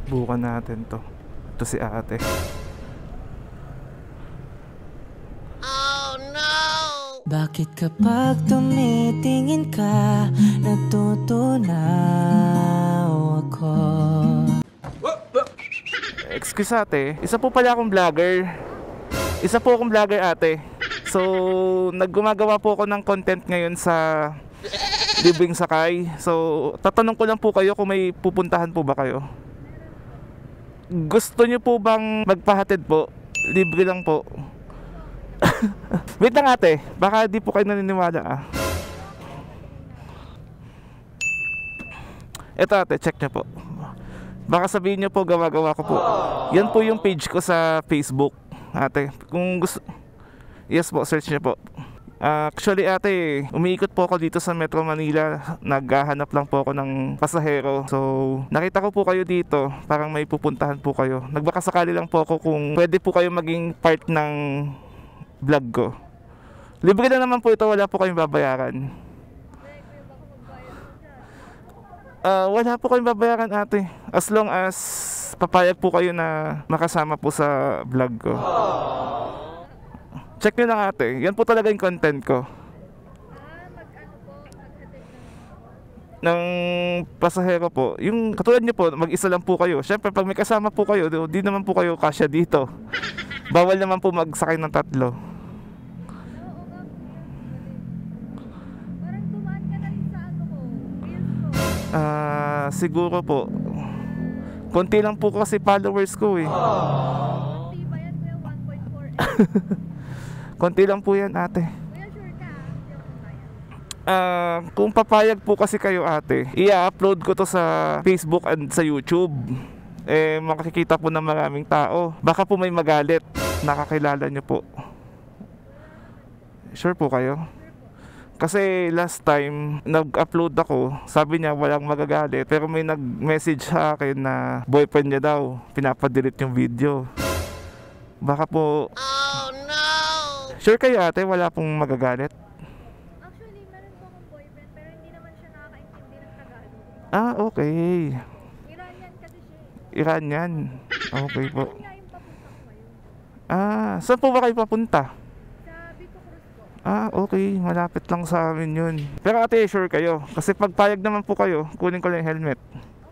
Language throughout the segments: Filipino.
Bukan natin to. Ito si ate. Bakit kapag tumitingin ka, natutunaw ako? Excuse ate, isa po pala akong vlogger. Isa po akong vlogger ate. So, naggumagawa po ako ng content ngayon sa Libreng Sakay. So, tatanong ko lang po kayo kung may pupuntahan po ba kayo. Gusto niyo po bang magpahatid po? Libre lang po. Wait lang ate, baka di po kayo naniniwala ah. Ito ate, check nyo po. Baka sabihin nyo po gawa-gawa ko po. Yan po yung page ko sa Facebook ate. Kung gusto, yes po, search nyo po. Actually ate, umiikot po ako dito sa Metro Manila. Naghahanap lang po ako ng pasahero. So, nakita ko po kayo dito. Parang may pupuntahan po kayo. Nagbakasakali lang po ako kung pwede po kayo maging part ng vlog ko. Libre na naman po ito, wala po kayong babayaran. Wala po kayong babayaran ate. As long as papayag po kayo na makasama po sa vlog ko. Check nyo lang ate, yan po talaga yung content ko. Ng pasahero po, yung katulad nyo po, mag-isa lang po kayo. Syempre pag may kasama po kayo, di naman po kayo kasya dito. Bawal naman po magsakay ng 3. Siguro po. Konti lang po kasi followers ko eh. Konti lang po yan ate. Kung papayag po kasi kayo ate, i-upload ko to sa Facebook and sa YouTube. Makikita po ng maraming tao. Baka po may magalit. Nakakilala nyo po. Sure po kayo? Kasi last time nag-upload ako, sabi niya walang magagalit. Pero may nag-message sa akin na boyfriend niya daw pinapadelete yung video. Baka po... Oh no! Sure kayo ate, wala pong magagalit? Actually, meron po akong boyfriend pero hindi naman siya nakakaintindi ng Tagalog. Okay. Iranian kasi siya. Iranian. Okay po. Kasi nga yung papunta ko ngayon. Saan po ba kayo papunta? Sa Bito Cruz po. Okay. Malapit lang sa amin yun. Pero ate, sure kayo? Kasi pag payag naman po kayo, kunin ko lang yung helmet.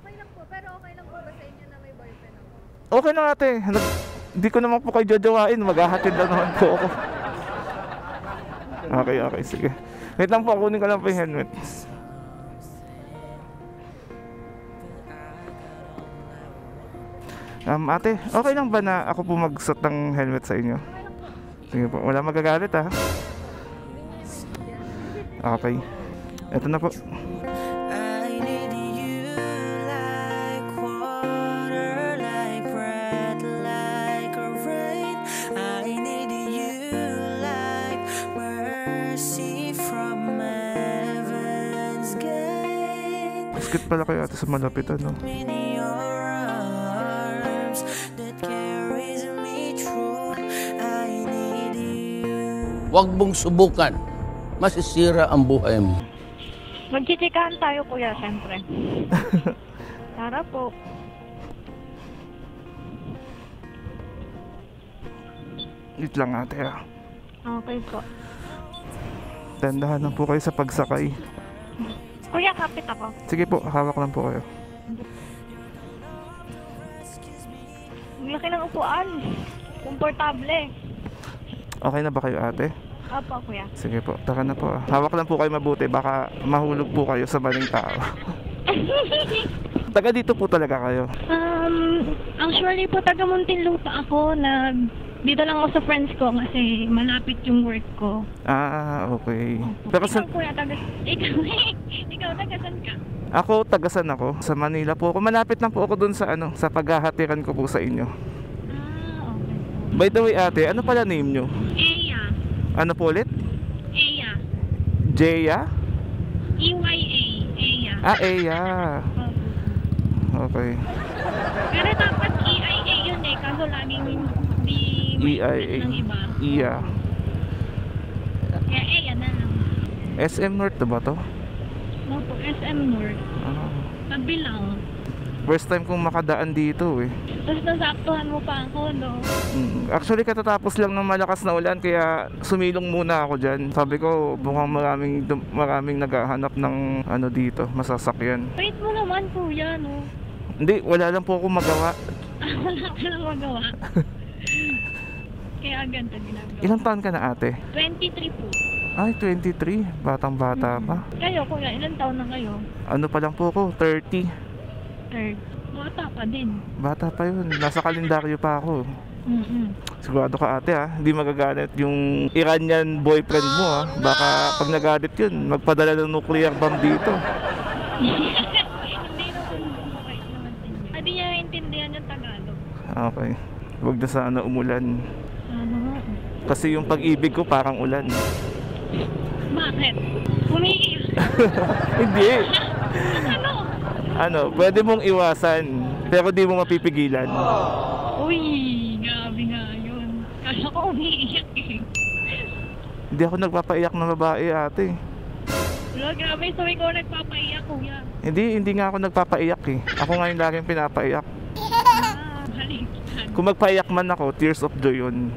Okay lang po, pero okay lang po ba sa inyo na may boyfriend ako? Okay na ate. Hindi ko naman po kayo jojowain. Maghahatid lang naman po ako. Okay, sige. Wait lang po, kunin ko lang po yung helmet. Ate, okay lang ba na ako po magsuot ng helmet sa inyo? Sige po, wala magagalit ha. Okay. Ito na po. Basket pala kayo ate sa malapit ano. Huwag mong subukan. Masisira ang buhay mo. Magchichikahan tayo kuya, siyempre. Tara po. Wait lang ate ha. Okay po. Tandahan lang po kayo sa pagsakay. Kuya, kapit ako. Sige po, hawak lang po kayo. Ang laki ng upuan. Komportable. Okay na ba kayo ate? Opo, kuya. Sige po, tara na po. Hawak lang po kayo mabuti, baka mahulog po kayo sa maling tao. Taga dito po talaga kayo? Actually po, taga Muntinlupa ako. Dito lang ako sa friends ko kasi malapit yung work ko. Okay. Pero ikaw kuya, ikaw tagasan ka? Ako, tagasan ako. Sa Manila po ako. Malapit lang po ako dun sa sa paghahatiran ko po sa inyo. Okay. By the way ate, ano pala name nyo? Eya. Ano po ulit? Eya. Jeya? EYA. Eya. Eya. Okay. Pero dapat EIA yun eh, kaso laging di EIA. ng iba. Iya. Kaya Eya na lang. SM North ba to? No po, SM North. Tabi lang. First time kong makadaan dito eh. Tapos nasaktuhan mo pa ako, no? Actually katatapos lang ng malakas na ulan kaya sumilong muna ako dyan. Sabi ko mukhang maraming naghahanap ng ano dito, masasakyan. Wait mo naman, kuya, no? Hindi, wala lang po akong magawa. Wala ka lang magawa. Kaya ganito ginagawa. Ilang taon ka na ate? 23 po. Ay, 23. Batang bata pa. Kayo, kuya, ilang taon na kayo? Ano pa lang po ako? 30. Third. Bata pa din. Bata pa yun. Nasa kalendaryo pa ako. Sigurado ka ate ha. Hindi magagalit yung Iranian boyfriend mo ha. Baka pag nagalit yun, magpadala ng nuclear bomb dito. Hindi na po mabait naman din yun. Hindi niya intindihan yung Tagalog. Okay. Huwag na sana umulan. Ano nga? Kasi yung pag-ibig ko parang ulan. Bakit? Umiiyak. Hindi. Ano? Ano, pwede mong iwasan, pero di mo mapipigilan. Uy, grabe nga yun. Kala ko umiiyak eh. Hindi ako nagpapaiyak ng babae ate. Wala, grabe. So, ikaw nagpapaiyak, kuya. Hindi nga ako nagpapaiyak eh. Ako nga yung laging pinapaiyak. Baliktad. Kung magpaiyak man ako, tears of joy yun.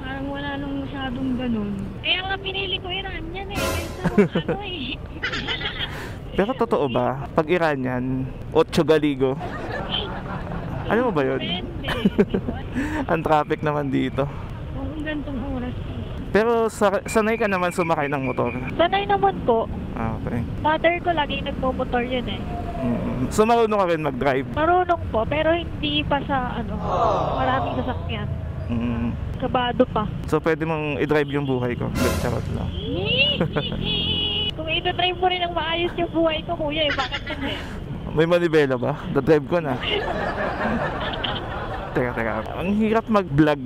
Parang wala nang masyadong ganun. Kaya nga pinili ko Iranian eh. Kaysa ano eh. Pero totoo ba? Pag Iranian, 8 galigo. Ano mo ba yun? Depende. Ang traffic naman dito. Kung gantong oras. Pero sanay ka naman sumakay ng motor. Sanay naman po. Ah, okay. Father ko lagi nagpo-motor yun eh. So marunong ka rin mag-drive? Marunong po, pero hindi pa sa ano, maraming sasakyan. Kabado pa. So pwede mong i-drive yung buhay ko. Charot lang. Kung i-drive mo rin ang maayos yung buhay ko, kuya eh, bakit hindi? May manibela ba? Da-drive ko na. Teka. Ang hirap mag-vlog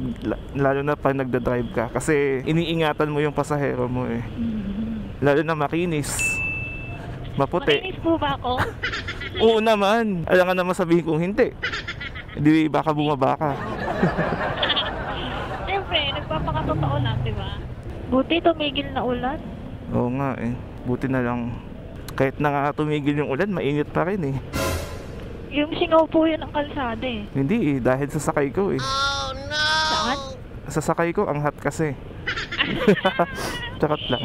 lalo na pag nagda-drive ka kasi iniingatan mo yung pasahero mo eh. Lalo na makinis. Maputi. Makinis po ba ako? Oo naman. Alam nga naman sabihin kong hindi. Hindi baka bumaba ka. Siyempre, nagpapakatotoo lang, di ba? Buti tumigil na ulan. Oo nga eh. Buti na lang. Kahit na nga tumigil yung ulan, mainit pa rin eh. Yung singaw po yun ang kalsada eh. Hindi eh, dahil sa sakay ko eh. Saan? Sa sakay ko, ang hot kasi. Charot lang.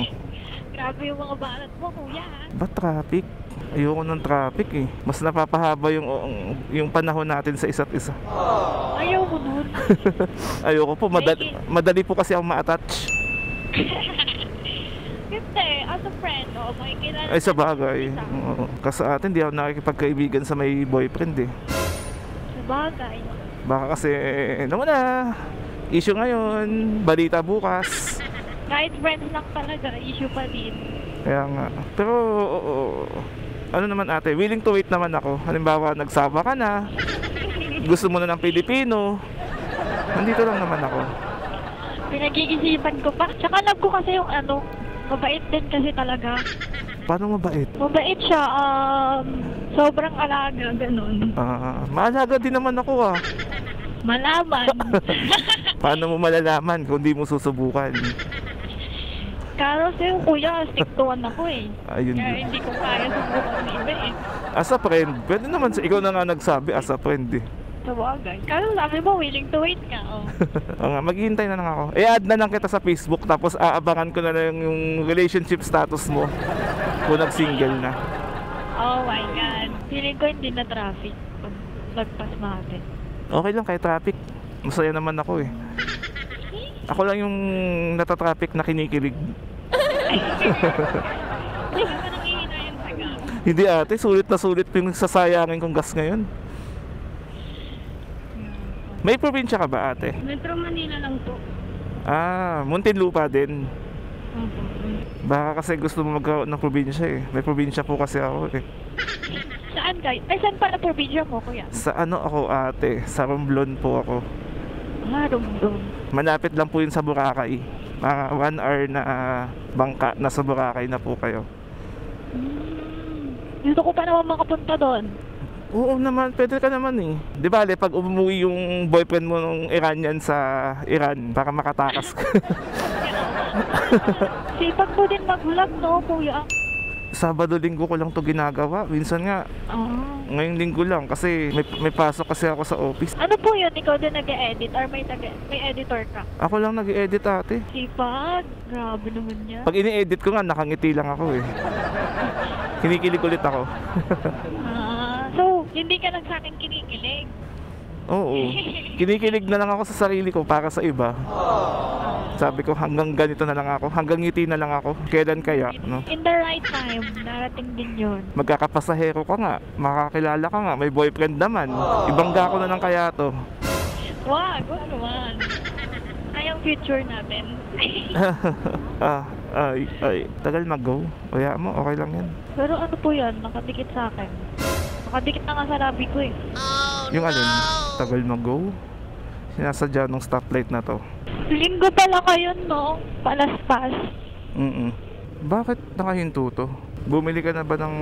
Grabe yung mga balat mo, kuya ha? Ba't traffic? Ayoko ng traffic eh. Mas napapahaba yung panahon natin sa isa't isa. Ayaw mo dun. Ayoko po, madali po kasi ako ma-attach. Hindi, as a friend, makikilala. Ay sa bagay. Oo. Kasi sa atin, di ako nakikipagkaibigan sa may boyfriend eh. Sa bagay. Baka kasi, naman na, issue ngayon, balita bukas. Kahit friends lang talaga, issue pa din. Kaya nga. Pero, ano naman ate, willing to wait naman ako. Halimbawa, nagsama ka na, gusto mo na ng Pilipino, nandito lang naman ako. Pinag-iisipan ko pa. Tsaka love ko kasi yung ano, mabait din kasi talaga. Paano mabait? Mabait siya, sobrang alaga, ganun. Maalaga din naman ako ah. Malaman. Paano mo malalaman kung di mo susubukan? Kasi yung kuya, stick to one ako eh. Ayun. Kaya hindi ko kaya subukan ng iba eh. As a friend, pwede naman, ikaw na nga nagsabi as a friend eh. Sa bagay. Kasi sabi mo, willing to wait ka, oh. Oo nga, maghihintay na lang ako. I-add na lang kita sa Facebook tapos aabangan ko na lang yung relationship status mo kung nag-single na. Oh my God. Feeling ko hindi na traffic pag lagpas natin. Okay lang kahit traffic. Masaya naman ako eh. Ako lang yung natatraffic na kinikilig. Hindi ka ba nangihina yung taga? Hindi ate, sulit na sulit yung sasayangin kong gas ngayon. May probinsya ka ba ate? Metro Manila lang po. Muntinlupa din. Opo. Baka kasi gusto mo magkaroon ng probinsya eh. May probinsya po kasi ako eh. Saan kayo? Ay, saan pala probinsya mo, kuya? Sa ano ako ate? Sa Romblon po ako. Romblon. Malapit lang po yun sa Boracay. Mga 1 hour na bangka nasa Boracay na po kayo. Gusto ko pa naman makapunta doon. Oo naman, pwede ka naman eh. Di ba, pag umuwi yung boyfriend mo nung Iranian sa Iran, baka makatakas ka. Sipag mo din mag-vlog, no, kuya? Sabado, linggo ko lang to ginagawa. Minsan nga, ngayong linggo lang kasi may pasok kasi ako sa office. Ano po yun? Ikaw din nag-edit or may editor ka? Ako lang nag-edit ate. Sipag? Grabe naman yan. Pag ini-edit ko nga, nakangiti lang ako eh. Kinikilig ulit ako. So, hindi ka lang sa akin kinikilig? Oo. Kinikilig na lang ako sa sarili ko para sa iba. Sabi ko hanggang ganito na lang ako, hanggang ngiti na lang ako. Kailan kaya? No? In the right time, darating din yun. Magkakapasahero ka nga, makakilala ka nga, may boyfriend naman. Ibangga ko na lang kaya to. Wag naman. Ay, ang future natin. Tagal mag-go. Kaya mo, okay lang yan. Pero ano po yan? Nakadikit sa akin. Nakadikit na nga sa labi ko eh. Yung alin, tagal mag-go. Sinasadya nung stoplight na to. Linggo pala kayo, no? Palaspas. Bakit nakahinto to? Bumili ka na ba ng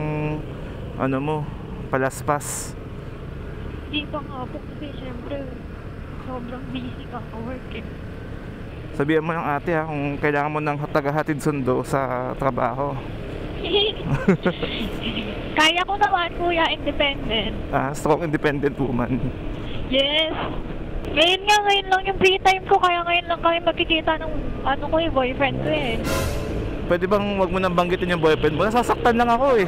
ano mo, palaspas? Hindi pa nga po kasi syempre sobrang busy ka sa work eh. Sabihan mo ng ate ha kung kailangan mo ng tagahatid sundo sa trabaho. Kaya ko naman, kuya, independent. Strong independent woman. Yes. Ngayon lang yung free time ko, kaya ngayon lang kami magkikita ng yung boyfriend ko eh. Pwede bang wag mo nang banggitin yung boyfriend mo? Nasasaktan lang ako eh.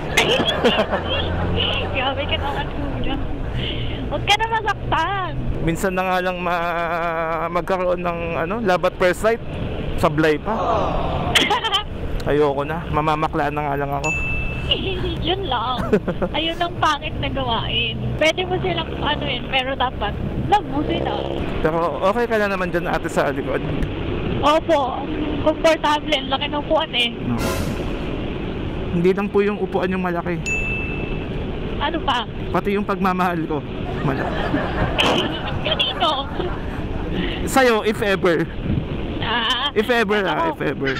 Grabe ka naman, kuya. Huwag ka na masaktan. Minsan na nga lang magkaroon ng love at first sight. Sablay pa. Ayoko na, mamamaklaan na nga lang ako. Yun lang. Ayun ang pangit na gawain. Pwede mo silang pero dapat love mo sila. Pero okay ka na naman dyan ate sa likod. Opo, komportable. Laki ng upuan eh. No. Hindi lang po yung upuan yung malaki. Ano pa? Pati yung pagmamahal ko malaki. Kanino? Sa'yo, if ever. If ever Ako. if ever.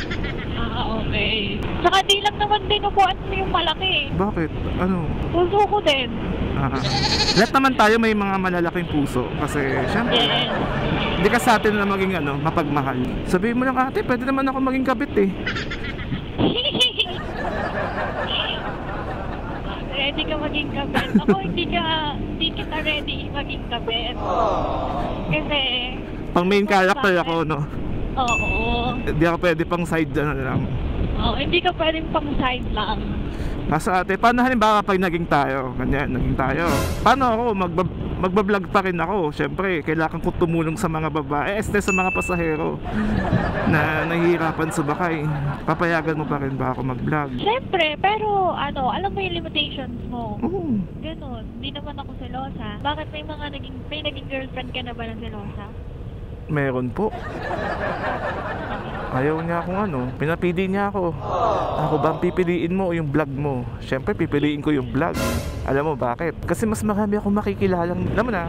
Okay. Saka di lang naman din upuan mo yung malaki. Bakit? Ano? Puso ko din. Lahat naman tayo may mga malalaking puso. Kasi syempre, Yes. hindi ka sa atin na maging mapagmahal. Sabihin mo lang ate, pwede naman ako maging kabit eh. Ready ka maging kabet. Ako hindi kita ready maging kabet. Kasi Pang main character ako, no? oo. Hindi ako pwede pang side lang. Oh, hindi ka pwedeng pang side lang. Sa ate, paano halimbawa pag naging tayo? Paano ako? Magbablog pa rin ako. Siyempre, kailangan ko tumulong sa mga babae, sa mga pasahero na nahihirapan subakay. Papayagan mo pa rin ba ako mag-vlog? Siyempre, pero alam mo yung limitations mo. Oo. Ganon, hindi naman ako selosa. Bakit may naging girlfriend ka na ba ng selosa? Meron po. Ayaw niya akong pinapili niya ako. Ako ba ang pipiliin mo o yung vlog mo? Siyempre pipiliin ko yung vlog. Alam mo bakit? Kasi mas marami akong makikilalang. Alam mo na?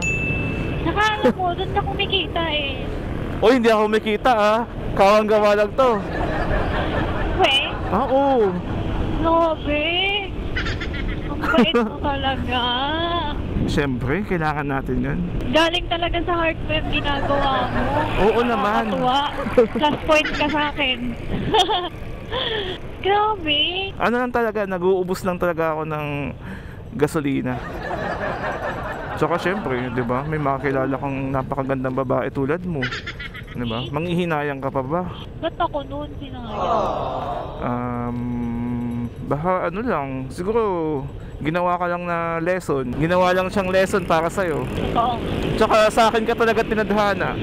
Saka alam mo, doon ka kumikita eh. O hindi ako kumikita Kawang gawa lang to. Oo. Grabe. Ang bait mo talaga. Siyempre, kailangan natin yun. Galing talaga sa heart mo yung ginagawa mo. Oo naman. Nakakatuwa. Plus point ka sa akin. Grabe. Lang talaga, nag-uubos lang talaga ako ng gasolina. Tsaka syempre, di ba? May makakilala kang napakagandang babae tulad mo. Di ba? Manghihinayang ka pa ba? Ba't ako noon sinayang? Baka lang, siguro ginawa ka lang na lesson. Ginawa lang siyang lesson para sa'yo. Oo. Tsaka sa akin ka talaga tinadhana.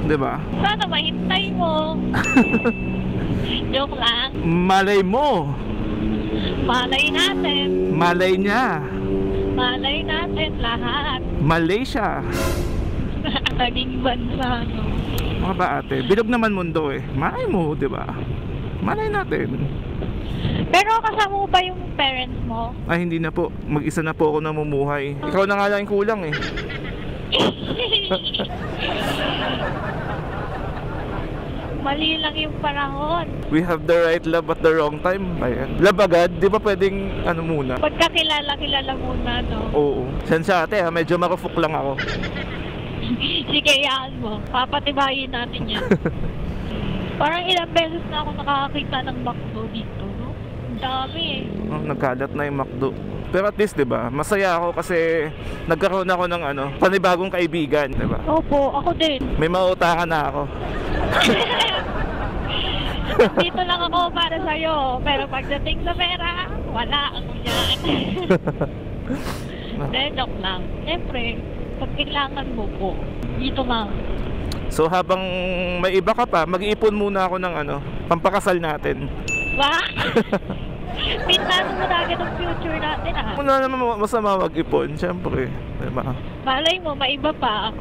Diba? Sana mahintay mo. Joke lang. Malay mo. Malay natin. Malay niya. Malay natin lahat. Malaysia. Naging bansa, no? Mga ba ate? Bilog naman mundo eh. Malay mo, diba? Malay natin. Pero kasama mo ba yung parents mo? Ay hindi na po. Mag-isa na po ako namumuhay. Ikaw na nga lang yung kulang eh. Mali lang yung panahon. We have the right love at the wrong time. Ayan. Love agad, di ba pwedeng muna? Pagkakilala muna, no? Oo. Sensya ate medyo marufok lang ako. Sige, yaan mo. Papatibayin natin yan. Parang ilang beses na ako nakakakita ng bakso dito, no? dami eh. Nagkalat na yung McDo. Pero at least, di ba, masaya ako kasi nagkaroon ako ng panibagong kaibigan, di ba? Opo, ako din. May mauutakan na ako. Dito lang ako para sa'yo. Pero pagdating sa pera, wala ako dyan. Hindi, joke lang. Siyempre, pag kailangan mo po, dito lang. So habang may iba ka pa, mag-iipon muna ako ng pampakasal natin. Ba? Pintano mo na agad ang future natin ah. Wala naman masama mag-ipon, syempre, di ba? Malay mo, maiba pa.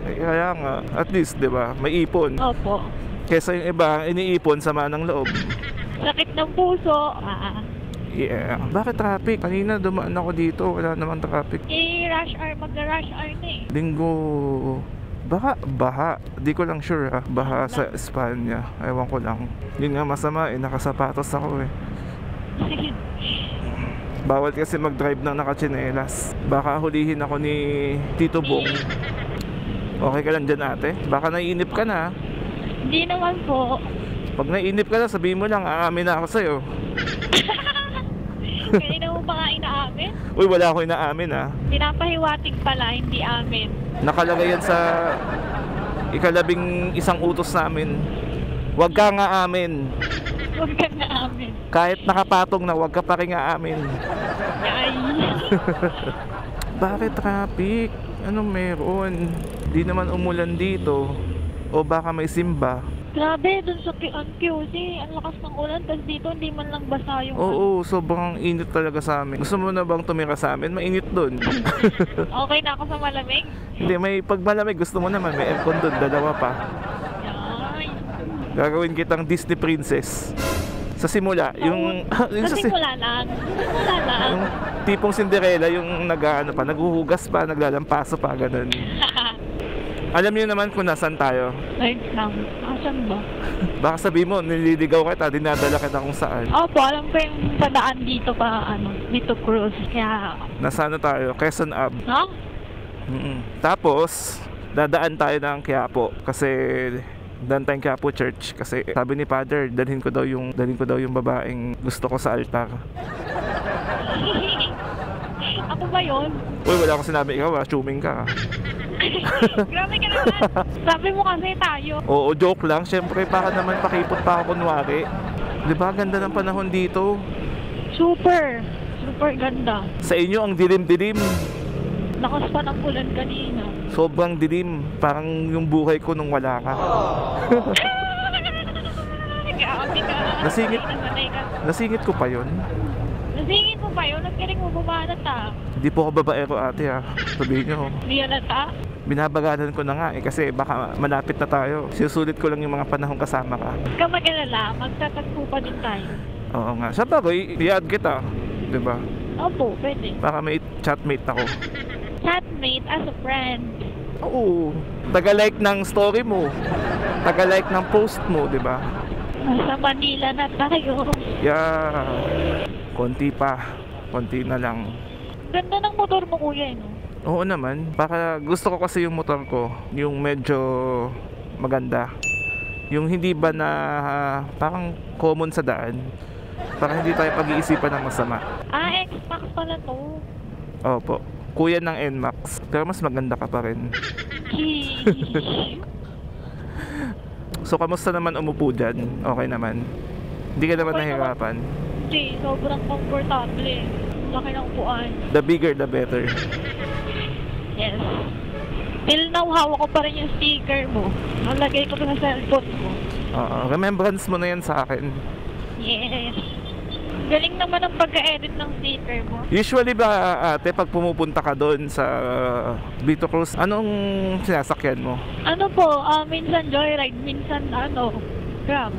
Kaya nga, at least, di ba, may ipon. Opo. Kesa yung iba, iniipon, sama ng loob. Sakit ng puso. Yeah. Bakit traffic? Kanina dumaan ako dito, wala namang traffic. Rush hour, mag-rush hour na eh. Linggo, baha. Di ko lang sure baha sa Espanya. Ewan ko lang. Yun nga masama nakasapatos ako eh. Bawal kasi mag-drive ng nakatsinelas. Baka hulihin ako ni Tito Bong. Okay ka lang dyan ate? Baka naiinip ka na. Hindi naman po. Pag naiinip ka na, sabihin mo lang, aamin na ako sa'yo. Kanina mo pa nga inaamin? Uy, wala ako inaamin Pinapahiwatig pala, hindi amin. Nakalagay yan sa ikalabing isang utos namin. Huwag ka nga amin. Huwag ka na amin. Kahit nakapatong na, huwag ka pa rin nga amin. Ay. Bakit traffic? Anong meron? Di naman umulan dito. O baka may simba. Grabe, dun sa QC, ang lakas ng ulan, tapos dito hindi man lang basa yung Oo, sobrang init talaga sa amin. Gusto mo na bang tumira sa amin? Mainit dun. Okay na ako sa malamig. Hindi, may pag malamig, gusto mo naman, may aircon dun, dalawa pa. Ay. Gagawin kitang Disney princess. Sa simula, yung Sa simula lang. yung tipong Cinderella, yung naghuhugas pa, naglalampaso pa, ganun. Alam niyo naman kung nasan tayo. Wait lang. Asan ba? Baka sabihin mo, nililigaw kita, dinadala kita kung saan. Opo, alam ko yung padaan dito pa, dito cruise. Kaya, Nasaan na tayo? Quezon Ave. no? Tapos, dadaan tayo ng Quiapo kasi daan tayong Quiapo Church kasi sabi ni Father, dalhin ko daw yung babaeng gusto ko sa altar. Ako ba yun? Uy, wala akong sinabi, ikaw chuming ka. Grabe ka naman. Sabi mo kasi tayo. Oo, joke lang. Siyempre, baka naman pakipot pa ako kunwari. Diba, ganda ng panahon dito. Super. Super ganda. Sa inyo, ang dilim-dilim. Lakas pa ng ulan kanina. Sobrang dilim. Parang yung buhay ko nung wala ka. Grabe ka. Nasingit. Nasanay ka. Nasingit ko pa yon. Nasingit mo pa yun? Ang galing mo bumanat ah. Hindi po ako babaero ate Sabihin nyo. Hindi yan ata. Binabagalan ko na nga kasi baka malapit na tayo. Sinusulit ko lang yung mga panahong kasama ka. Huwag ka mag-alala. Magtatagpo pa din tayo. Oo nga. Sa bagay, i-add kita. Diba? Opo, pwede. Baka may chatmate ako. Chatmate as a friend. Oo. Taga-like ng story mo. Taga-like ng post mo, diba? Sa Manila na tayo. Yeah. Konti pa. Konti na lang. Ganda ng motor mo kuya no? Oo naman. Baka gusto ko kasi yung motor ko, yung medyo maganda. Yung hindi ba na parang common sa daan. Para hindi tayo pag-iisipan ng masama. X-Max pala to. Opo. Kuya ng NMAX. Pero mas maganda ka pa rin. So, kamusta naman umupo dyan? Okay naman? Hindi ka naman Okay nahihirapan? Hindi, sobrang komportable. Laki ng upuan. The bigger, the better. Yes. Till now, hawak ko pa rin yung sticker mo. Nalagay ko sa cellphone mo. Oo. Remembrance mo na yan sa akin. Yes. Galing naman ang pagka-edit ng sticker mo. Usually ba ate, pag pumupunta ka doon sa Vito Cruz, anong sinasakyan mo? Ano po, minsan joyride, minsan Grab.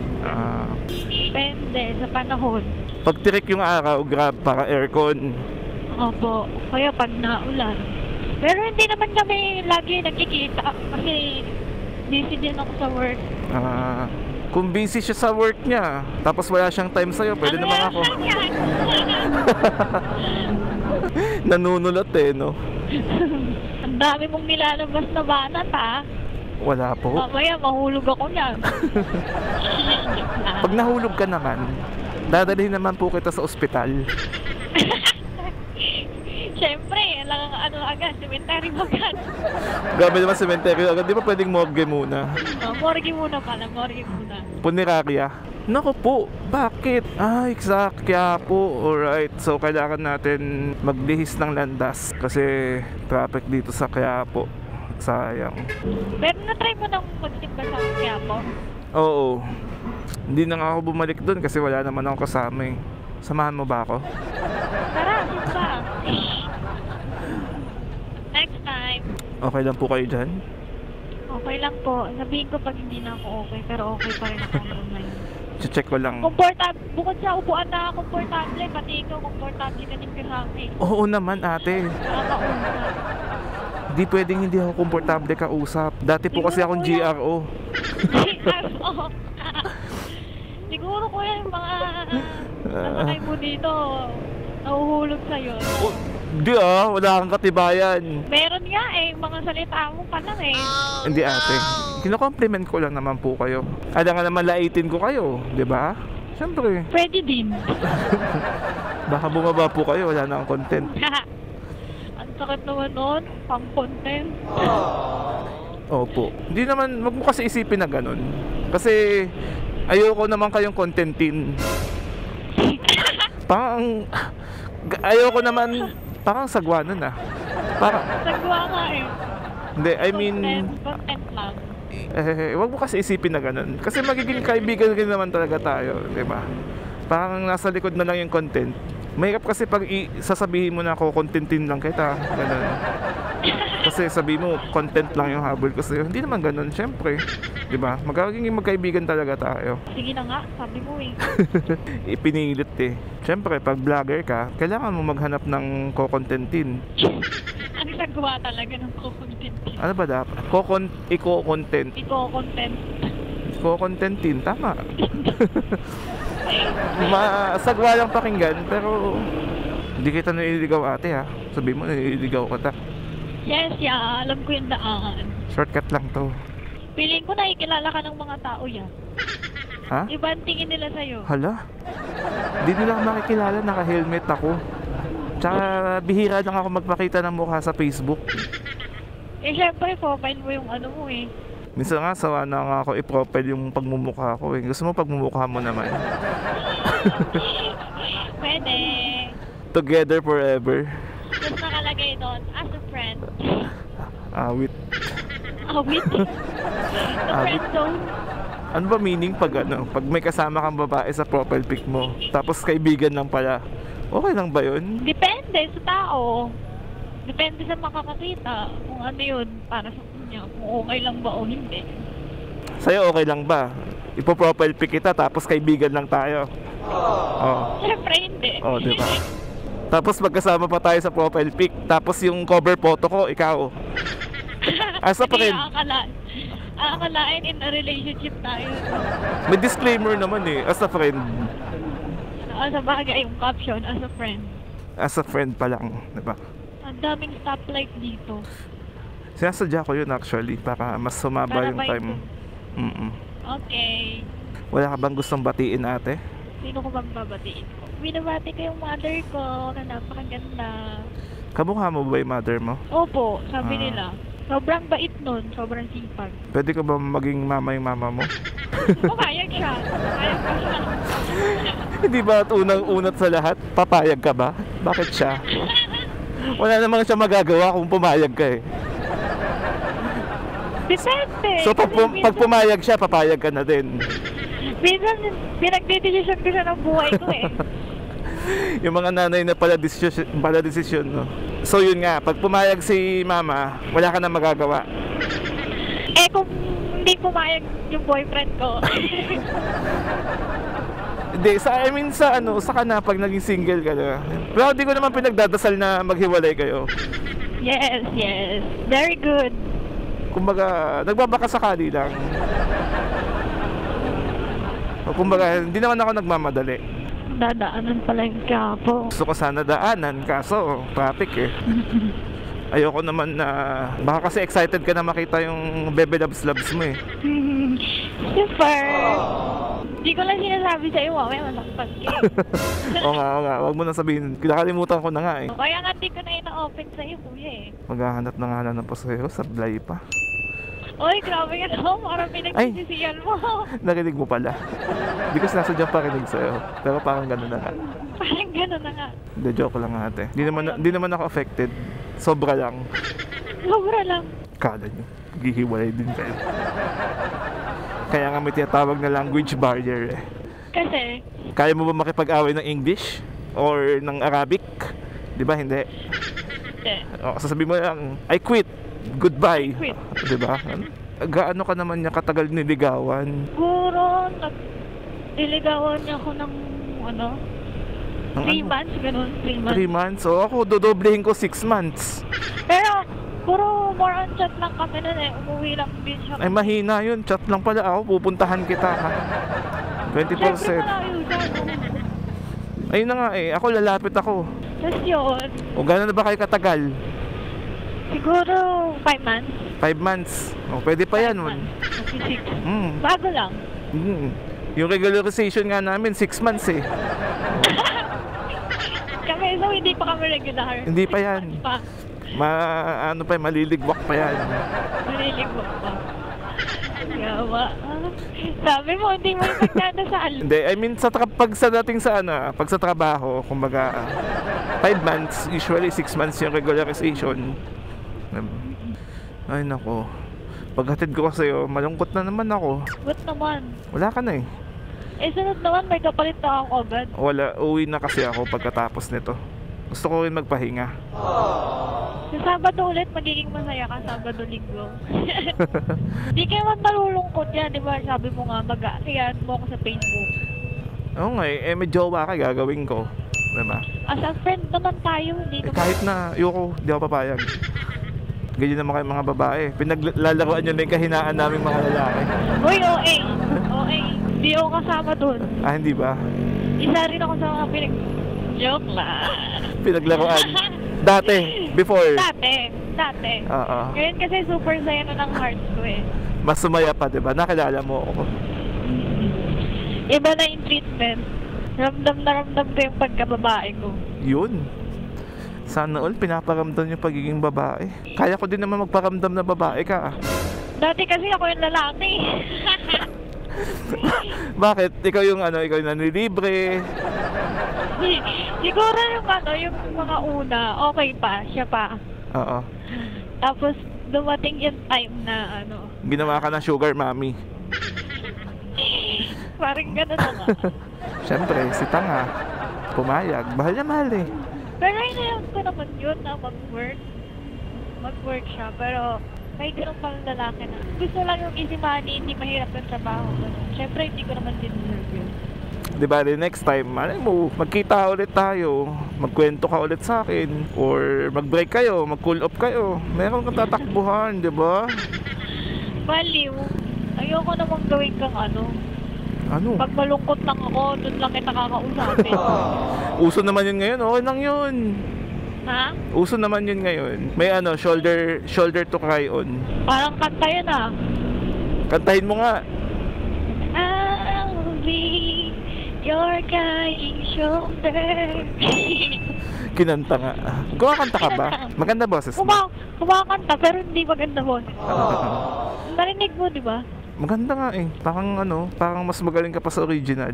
Depende sa panahon. Pag tirik yung araw, Grab para aircon. Opo, kaya pag naulan. Pero hindi naman kami lagi nagkikita kasi busy din ako sa work. Kung busy siya sa work niya, tapos wala siyang time sa'yo, pwede naman ako. Yan? Nanunulot no? Ang dami mong nilalabas na banat ha. Wala po. Mamaya mahulog ako niyan. Pag nahulog ka naman, Dadalhin naman po kita sa ospital. Siyempre, ano agad, cemetery mo agad. Grabe naman cemetery agad. Di ba pwedeng morgue muna? Morgue muna pala, morgue muna. Punerarya. Naku po, bakit? Exact, kaya po. Alright, so kailangan natin maglihis ng landas kasi traffic dito sa Quiapo. Sayang. Pero na-try mo nang magsimba sa Quiapo? Oo. Hindi na nga ako bumalik doon kasi wala naman ako kasama eh. Samahan mo ba ako? Tara, simba. Next time. Okay lang po kayo dyan? Okay lang po. Sabihin ko pag hindi na ako okay, pero okay pa rin ako ngayon. Check ko lang. Komportable. Bukod sa upuan na komportable, pati ikaw komportable ka din pirami. Oo naman ate. Nakakausap. Di pwedeng hindi ako komportable kausap. Dati po kasi akong GRO. GRO. Siguro kuya yung mga nasakay mo dito, nahuhulog sa'yo. Di wala kang katibayan. Meron nga mga salita mo pa lang Hindi ate. Kino-compliment ko lang naman po kayo. Alam nga naman laitin ko kayo, di ba? Siyempre. Pwede din. Baka bumaba po kayo, wala na akong content. Ang sakit naman nun, pang content. Opo. Hindi naman, wag mo kasi isipin na ganun. Kasi ayoko naman kayong contentin. Ayoko naman, parang sagwa nun Parang, Sagwa nga hindi, I mean, content lang. wag mo kasi isipin na ganun. Kasi magiging kaibigan rin naman talaga tayo, di ba? Parang nasa likod na lang yung content. Mahirap kasi pag sasabihin mo na ako, contentin lang kita. Ganun. Kasi sabi mo, content lang yung habol ko sa'yo. Hindi naman ganun, syempre. Di ba? Magiging magkaibigan talaga tayo. Sige na nga, sabi mo Ipinilit Syempre, pag vlogger ka, kailangan mo maghanap ng ko-contentin. Ang sagwa talaga ng co-content. Ano ba dapat? Iko-content. Iko-content. Ko-contentin, tama. Masagwa lang pakinggan, pero hindi kita nililigaw ate Sabi mo nililigaw ka ta. Yes, alam ko yung daan. Shortcut lang to. Piling ko nakikilala ka ng mga tao yan. Ha? Iba ang tingin nila sa'yo. Hala? Di nila ako makikilala, naka-helmet ako. Tsaka bihira lang ako magpakita ng mukha sa Facebook. Syempre, profile mo yung ano mo Minsan nga, sawa na nga ako i-profile yung pagmumukha ko Gusto mo pagmumukha mo naman? Pwede. Together forever. Tapos nakalagay doon, as a friend. Awit. Awit? The friend zone? Ano ba meaning pag pag may kasama kang babae sa profile pic mo, tapos kaibigan lang pala, okay lang ba yun? Depende sa tao. Depende sa makakakita kung ano yun para sa kanya, kung okay lang ba o hindi. Sa'yo okay lang ba? Ipo-profile pic kita tapos kaibigan lang tayo. Siyempre hindi. Diba? Tapos magkasama pa tayo sa profile pic, tapos yung cover photo ko, ikaw. As a friend. Aakalain in a relationship tayo. May disclaimer naman as a friend. As a bagay yung caption, as a friend. As a friend pa lang, diba? Ang daming stoplight dito. Sinasadya ko yun actually, para mas sumaba Para yung time. Okay. Wala ka bang gustong batiin ate? Sino ko bang babatiin ko? Binabati ko yung mother ko na napakaganda. Kamukha mo ba yung mother mo? Opo, sabi nila. Sobrang bait nun, sobrang sipag. Pwede ko ba maging mama yung mama mo? Papayag siya. Papayag ka siya. Hindi ba at unang-unat sa lahat? Papayag ka ba? Bakit siya? Wala namang siya magagawa kung pumayag ka Depende. So pag pumayag siya, papayag ka na din. Minsan, pinagdidesisyon ko siya ng buhay ko Yung mga nanay na pala desisyon, no? So yun nga, pag pumayag si mama, wala ka na magagawa. Kung hindi pumayag yung boyfriend ko. Hindi, sa ka na pag naging single ka na. Pero hindi ko naman pinagdadasal na maghiwalay kayo. Yes. Very good. Kumbaga, nagbabaka sakali lang. Kumbaga, hindi naman ako nagmamadali. Dadaanan pala yung Quiapo. Gusto ko sana daanan, kaso traffic Ayoko naman na, baka kasi excited ka na makita yung Bebe Loves mo Super. Hindi ko lang sinasabi sa'yo, mamaya masaktan ka eh. Oo nga. Huwag mo na sabihin. Kinakalimutan ko na nga eh. Kaya nga di ko na ina-open sa'yo, kuya eh. Maghahanap na nga lang ng pasahero, sablay pa. Oy, grabe ka na. Parang pinagsisisiyan mo. Narinig mo pala. Hindi ko sinasadyang parinig sa'yo. Pero parang gano'n na nga. Parang gano'n na nga. Hindi, joke lang ate. Di naman ako affected. Sobra lang. Sobra lang. Kala nyo, gihiwalay din kayo. Kaya nga may tinatawag na language barrier eh. Kasi, Kaya mo ba makipag-away ng English? Or ng Arabic? Di ba? Hindi. O, sasabihin mo lang, I quit. Goodbye. Quit. Di ba? Gaano ka naman niya katagal niligawan? siguro, nag-diligawan niya ako ng, Ng 3 months, ganun, 3 months. 3 months? O ako, dodoblehin ko 6 months. Pero, puro more on chat lang kami nun eh. Umuwi lang din siya. Ay, mahina yun. Chat lang pala ako. Pupuntahan kita ha. Siyempre 24/7. malayo dyan. Ayun na nga eh. Ako, lalapit ako. Tapos yun, O, gano'n na ba kayo katagal? siguro 5 months. 5 months. O, pwede pa yan. 6. Mm. Bago lang. Mm. Yung regularization nga namin, 6 months eh. Kami, so hindi pa kami regular. Hindi pa yan. Pa, Ano pa, maliligwak pa yan. naliligwak pa. Yawa. Sabi mo, hindi mo yung pagdadasal. Hindi, I mean, pag sa dating sa pag sa trabaho, kumbaga, 5 months, usually 6 months yung regularization. Ay nako. Paghatid ko sa'yo, malungkot na naman ako. Ba't naman? Wala ka na eh. Eh, sunod naman, may kapalit na ako agad. Wala, uwi na kasi ako pagkatapos nito. Gusto ko rin magpahinga. Sa Sabado ulit, magiging masaya ka, Sabado, Linggo. Di kayo man malulungkot yan, di ba? Sabi mo nga, mag-aarihan mo ako sa Facebook. Oo nga eh, may jowa ka, gagawin ko. Diba? As a friend naman tayo, hindi naman. Kahit na, ayoko, di ako papayag. Ganyan naman kayo mga babae. Pinaglalaroan nyo na yung kahinaan naming mga lalaki. Uy, OA. OA. Di ako kasama dun. Ah, hindi ba? Isa rin ako sa mga Joke lang. Pinaglaruan. Dati, before. Dati. Oo. Ngayon kasi super saya na ng heart ko eh. Mas sumaya pa, diba? Nakilala mo ako. Iba na yung treatment. Ramdam na ramdam ko yung pagkababae ko. Yun. Sana all pinaparamdam yung pagiging babae. Kaya ko din naman magparamdam na babae ka. Dati kasi ako yung lalaki. Bakit? Ikaw yung ikaw yung nanilibre. Siguro yung mga una, okay pa, siya pa. Oo. Tapos dumating yung time na Ginawa ka ng sugar mommy. parang gano'n na nga. Siyempre, si Tanga. Pumayag. Mahal na mahal eh. Pero inayon ko naman yun na mag-work siya. Pero may ganun pang lalaki na gusto lang yung easy money, hindi mahirap yung trabaho. Siyempre, hindi ko naman din-deserve yun. Diba, the next time, malay mo, magkita ulit tayo, magkwento ka ulit sa akin, or mag-break kayo, mag-cool off kayo. Meron kang tatakbuhan, diba? Baliw. Ayoko namang gawin kang Ano? pag malungkot lang ako, doon lang kita kakausapin. Uso naman yun ngayon, okay lang yun. Ha? Uso naman yun ngayon. May shoulder to cry on. Parang kanta yun ah. Kantahin mo nga. I'll be your crying shoulder. Kinanta nga. Kumakanta ka ba? Maganda boses mo. Kumakanta pero hindi maganda boses. Narinig mo, di ba? Maganda nga eh. Parang mas magaling ka pa sa original.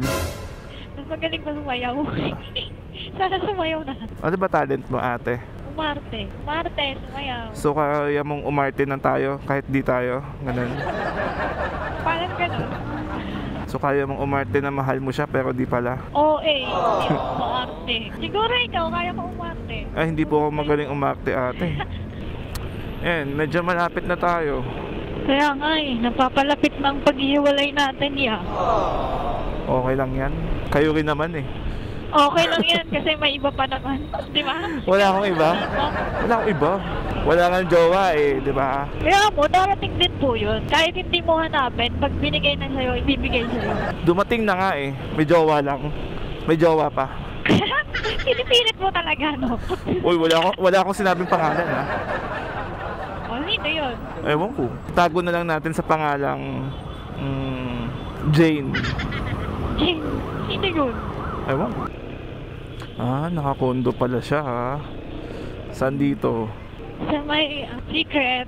Mas magaling pa sumayaw. Sana sumayaw na. Ano ba talent mo, ate? Umarte, sumayaw. So kaya mong umarte ng tayo kahit di tayo? Ganun. Parang ganun. So kaya mong umarte na mahal mo siya pero di pala? OA, hindi ako umarte. Siguro ikaw, kaya mo umarte. Ay, hindi po ako magaling umarte, ate. Yan, medyo malapit na tayo. Kaya nga napapalapit na ang paghihiwalay natin Okay lang yan. Kayo rin naman eh. Okay lang yan kasi may iba pa naman. Di ba? Wala akong iba. Wala kang jowa eh, di ba? Kaya mo, darating din po yun. Kahit hindi mo hanapin, pag binigay na sa'yo, ibibigay sa'yo. Dumating na nga eh. May jowa lang. May jowa pa. Pinipilit mo talaga, no? Uy, wala akong sinabing pangalan ha. O, sino yun? Ewan ko. Tago na lang natin sa pangalang Jane. Sino yun? Ewan. Nakakondo pala siya ha. Saan dito? Sa may secret.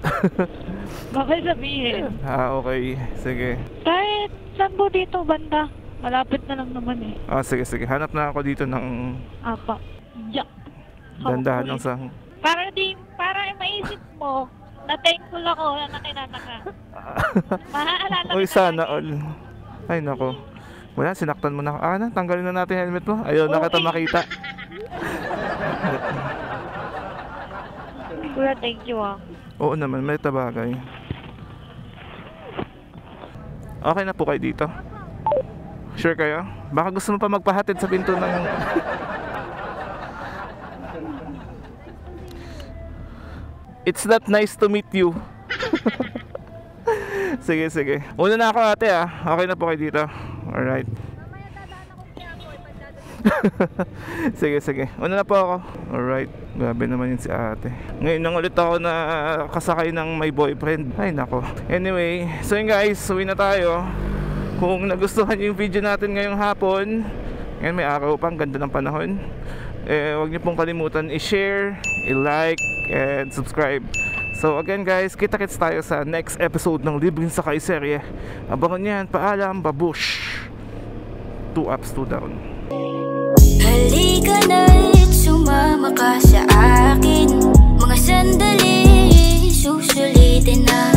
Bakit sabihin? Okay. Sige. Kahit saan po dito banda? Malapit na lang naman eh. Sige. Hanap na ako dito ng Apa. Yeah. dandahan ng sang. Para maisip mo, na-thankful ako na nakilala ka. Maaalala Uy, kita sana lagi. all. Ay, nako. Wala, sinaktan mo na. Tanggalin na natin helmet mo. Ayaw na kita makita. Kuya, thank you ah. Oo naman, may tabagay. Okay na po kayo dito? Sure kayo? Baka gusto mo pa magpahatid sa pinto ng... It's not nice to meet you. Sige. Una na ako ate Okay na po kayo dito. Alright. Sige. Una na po ako. Alright. Grabe naman yun si ate. Ngayon nang ulit ako na kasakay ng my boyfriend. Ay nako. Anyway, so yun guys, uwi na tayo. Kung nagustuhan yung video natin ngayong hapon, ngayon may araw pa, ang ganda ng panahon, huwag niyo pong kalimutan i-share, i-like, and subscribe. So again guys, kita-kits tayo sa next episode ng Libreng Sakay serye. Abangan yan, paalam, babush. 2 ups, 2 down. Halika na't sumama ka sa akin. Mga sandali, susulitin na